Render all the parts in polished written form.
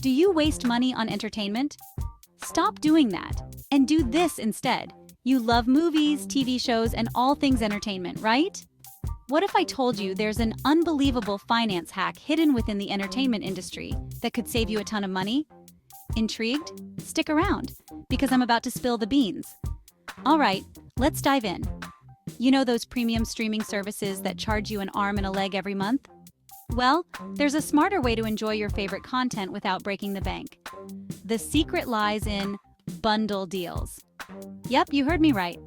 Do you waste money on entertainment? Stop doing that and do this instead. You love movies, TV shows, and all things entertainment, right? What if I told you there's an unbelievable finance hack hidden within the entertainment industry that could save you a ton of money? Intrigued? Stick around, because I'm about to spill the beans. All right, let's dive in. You know those premium streaming services that charge you an arm and a leg every month? Well, there's a smarter way to enjoy your favorite content without breaking the bank. The secret lies in bundle deals. Yep, you heard me right.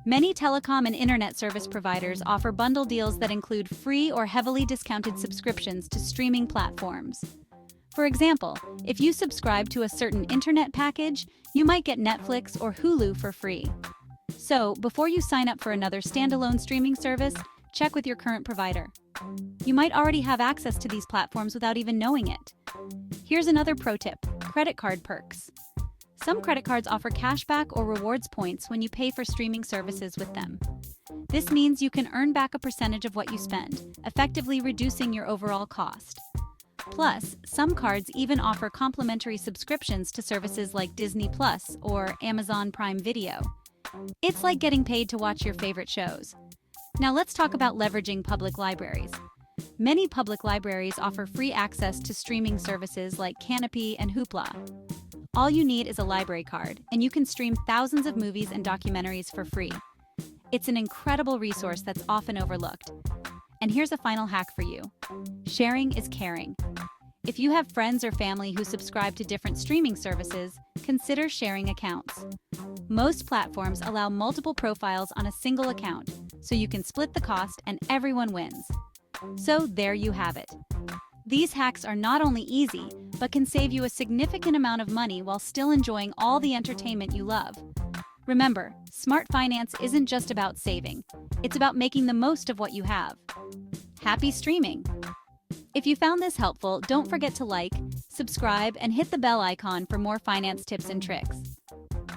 Many telecom and internet service providers offer bundle deals that include free or heavily discounted subscriptions to streaming platforms. For example, if you subscribe to a certain internet package, you might get Netflix or Hulu for free. So, before you sign up for another standalone streaming service, check with your current provider. You might already have access to these platforms without even knowing it. Here's another pro tip: credit card perks. Some credit cards offer cashback or rewards points when you pay for streaming services with them. This means you can earn back a percentage of what you spend, effectively reducing your overall cost. Plus, some cards even offer complimentary subscriptions to services like Disney Plus or Amazon Prime Video. It's like getting paid to watch your favorite shows. Now let's talk about leveraging public libraries. Many public libraries offer free access to streaming services like Canopy and Hoopla. All you need is a library card, and you can stream thousands of movies and documentaries for free. It's an incredible resource that's often overlooked. And here's a final hack for you. Sharing is caring. If you have friends or family who subscribe to different streaming services, consider sharing accounts. Most platforms allow multiple profiles on a single account, so you can split the cost and everyone wins. So there you have it. These hacks are not only easy, but can save you a significant amount of money while still enjoying all the entertainment you love. Remember, smart finance isn't just about saving. It's about making the most of what you have. Happy streaming! If you found this helpful, don't forget to like, subscribe, and hit the bell icon for more finance tips and tricks.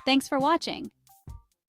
Thanks for watching.